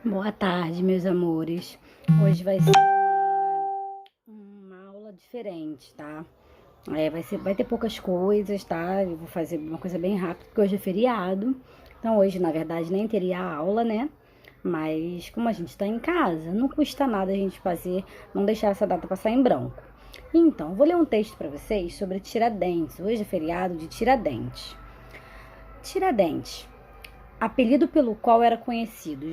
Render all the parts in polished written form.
Boa tarde, meus amores. Hoje vai ser uma aula diferente, tá? Vai ter poucas coisas, tá? Eu vou fazer uma coisa bem rápida, porque hoje é feriado. Então, hoje, na verdade, nem teria aula, né? Mas, como a gente tá em casa, não custa nada a gente fazer, não deixar essa data passar em branco. Então, vou ler um texto para vocês sobre Tiradentes. Hoje é feriado de Tiradentes. Tiradentes, apelido pelo qual era conhecido,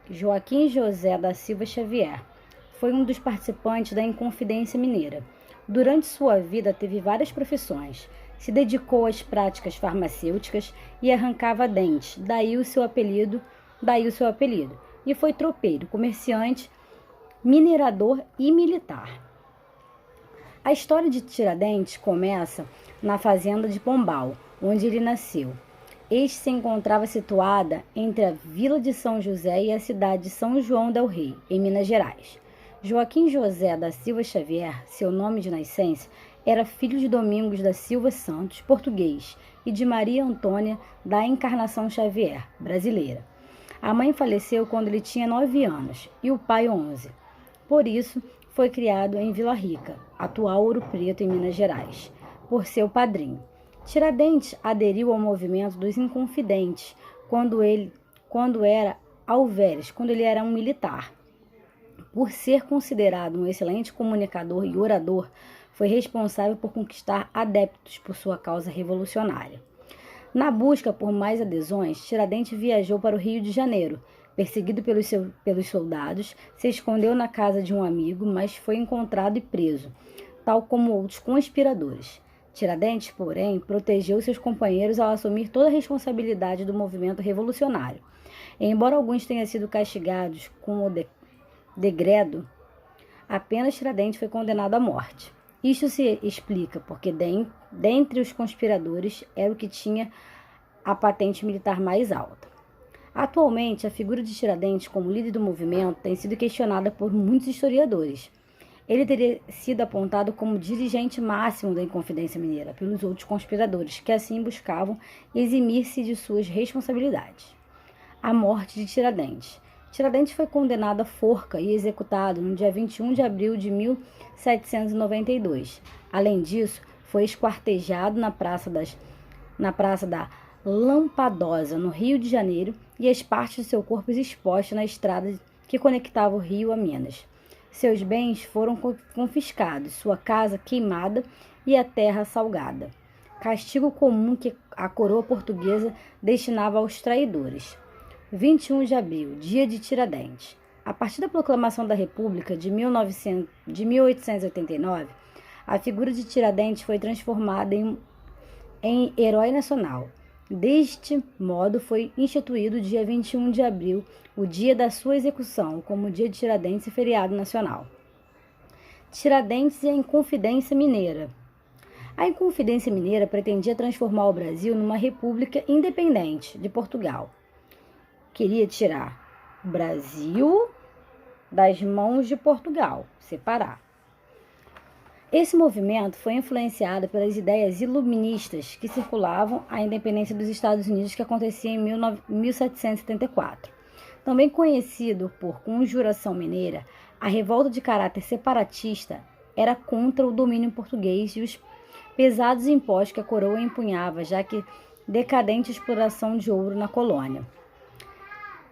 Joaquim José da Silva Xavier, foi um dos participantes da Inconfidência Mineira. Durante sua vida teve várias profissões. Se dedicou às práticas farmacêuticas e arrancava dentes, daí o seu apelido. E foi tropeiro, comerciante, minerador e militar. A história de Tiradentes começa na fazenda de Pombal, onde ele nasceu. Este se encontrava situada entre a vila de São José e a cidade de São João del Rei, em Minas Gerais. Joaquim José da Silva Xavier, seu nome de nascença, era filho de Domingos da Silva Santos, português, e de Maria Antônia da Encarnação Xavier, brasileira. A mãe faleceu quando ele tinha 9 anos e o pai 11. Por isso, foi criado em Vila Rica, atual Ouro Preto, em Minas Gerais, por seu padrinho. Tiradentes aderiu ao movimento dos Inconfidentes quando ele era um militar. Por ser considerado um excelente comunicador e orador, foi responsável por conquistar adeptos por sua causa revolucionária. Na busca por mais adesões, Tiradentes viajou para o Rio de Janeiro. Perseguido pelos soldados, se escondeu na casa de um amigo, mas foi encontrado e preso, tal como outros conspiradores. Tiradentes, porém, protegeu seus companheiros ao assumir toda a responsabilidade do movimento revolucionário. Embora alguns tenham sido castigados com o degredo, apenas Tiradentes foi condenado à morte. Isto se explica porque, dentre os conspiradores, era o que tinha a patente militar mais alta. Atualmente, a figura de Tiradentes como líder do movimento tem sido questionada por muitos historiadores. Ele teria sido apontado como dirigente máximo da Inconfidência Mineira pelos outros conspiradores, que assim buscavam eximir-se de suas responsabilidades. A morte de Tiradentes. Tiradentes foi condenado à forca e executado no dia 21 de abril de 1792. Além disso, foi esquartejado na Praça da Lampadosa, no Rio de Janeiro, e as partes de seu corpo expostas na estrada que conectava o Rio a Minas. Seus bens foram confiscados, sua casa queimada e a terra salgada. Castigo comum que a coroa portuguesa destinava aos traidores. 21 de abril, dia de Tiradentes. A partir da proclamação da República de 1889, a figura de Tiradentes foi transformada em herói nacional. Deste modo, foi instituído o dia 21 de abril, o dia da sua execução, como dia de Tiradentes e feriado nacional. Tiradentes e a Inconfidência Mineira. A Inconfidência Mineira pretendia transformar o Brasil numa república independente de Portugal. Queria tirar o Brasil das mãos de Portugal, separar. Esse movimento foi influenciado pelas ideias iluministas que circulavam à independência dos Estados Unidos, que acontecia em 1774. Também conhecido por Conjuração Mineira, a revolta de caráter separatista era contra o domínio português e os pesados impostos que a coroa empunhava, já que decadente exploração de ouro na colônia.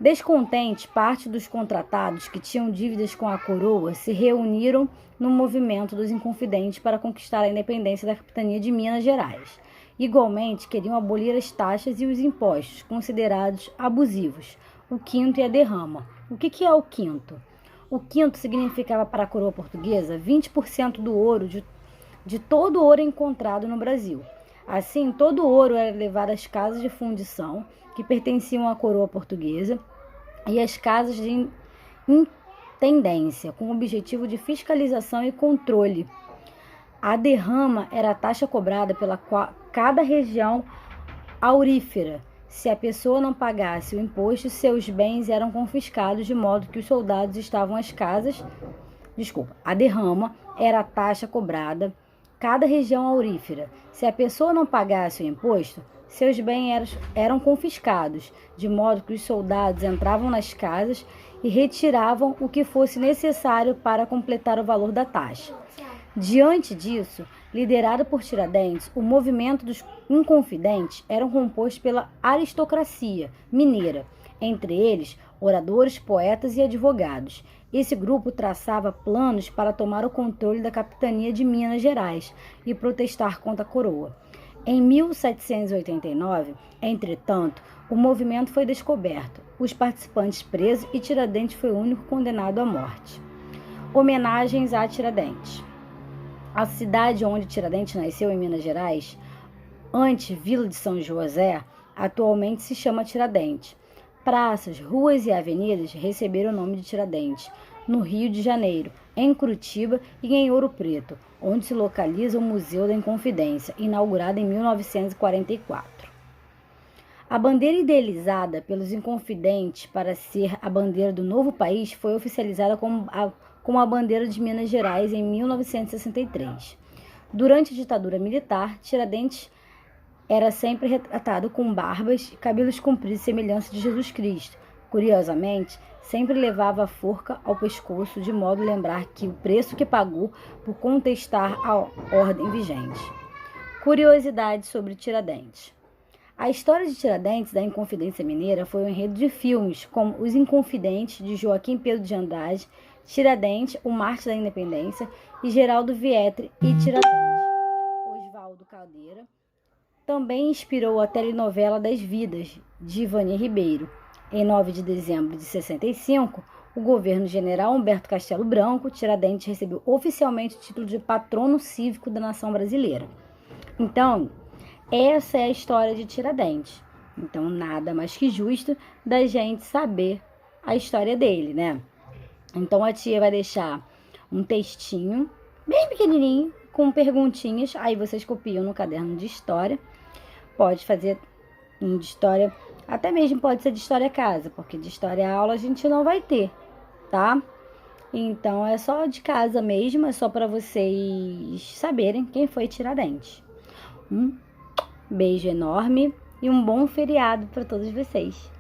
Descontente, parte dos contratados que tinham dívidas com a coroa se reuniram no movimento dos Inconfidentes para conquistar a independência da capitania de Minas Gerais. Igualmente, queriam abolir as taxas e os impostos considerados abusivos, o quinto e a derrama. O que é o quinto? O quinto significava para a coroa portuguesa 20% do ouro de todo o ouro encontrado no Brasil. Assim, todo o ouro era levado às casas de fundição, que pertenciam à coroa portuguesa, e às casas de intendência, com o objetivo de fiscalização e controle. A derrama era a taxa cobrada pela cada região aurífera. Se a pessoa não pagasse o imposto, seus bens eram confiscados, de modo que os soldados estavam às casas. A derrama era a taxa cobrada cada região aurífera. Se a pessoa não pagasse o imposto, seus bens eram confiscados, de modo que os soldados entravam nas casas e retiravam o que fosse necessário para completar o valor da taxa. Diante disso, liderado por Tiradentes, o movimento dos inconfidentes era composto pela aristocracia mineira, entre eles oradores, poetas e advogados. Esse grupo traçava planos para tomar o controle da capitania de Minas Gerais e protestar contra a coroa. Em 1789, entretanto, o movimento foi descoberto, os participantes presos e Tiradentes foi o único condenado à morte. Homenagens a Tiradentes. A cidade onde Tiradentes nasceu, em Minas Gerais, antes Vila de São José, atualmente se chama Tiradentes. Praças, ruas e avenidas receberam o nome de Tiradentes, no Rio de Janeiro, em Curitiba e em Ouro Preto, onde se localiza o Museu da Inconfidência, inaugurado em 1944. A bandeira idealizada pelos Inconfidentes para ser a bandeira do novo país foi oficializada como a bandeira de Minas Gerais em 1963. Durante a ditadura militar, Tiradentes era sempre retratado com barbas e cabelos compridos semelhança de Jesus Cristo. Curiosamente, sempre levava a forca ao pescoço, de modo a lembrar que o preço que pagou por contestar a ordem vigente. Curiosidade sobre Tiradentes. A história de Tiradentes da Inconfidência Mineira foi um enredo de filmes como Os Inconfidentes, de Joaquim Pedro de Andrade, Tiradentes, o Mártir da Independência, e Geraldo Vietri e Tiradentes, Oswaldo Caldeira. Também inspirou a telenovela Das Vidas, de Ivani Ribeiro. Em 9 de dezembro de 65, o governo general Humberto Castelo Branco, Tiradentes recebeu oficialmente o título de patrono cívico da nação brasileira. Então, essa é a história de Tiradentes. Então, nada mais que justo da gente saber a história dele, né? Então, a tia vai deixar um textinho bem pequenininho, com perguntinhas. Aí vocês copiam no caderno de história. Pode fazer de história, até mesmo pode ser de história casa, porque de história aula a gente não vai ter, tá? Então, é só de casa mesmo, é só para vocês saberem quem foi Tiradentes. Um beijo enorme e um bom feriado para todos vocês.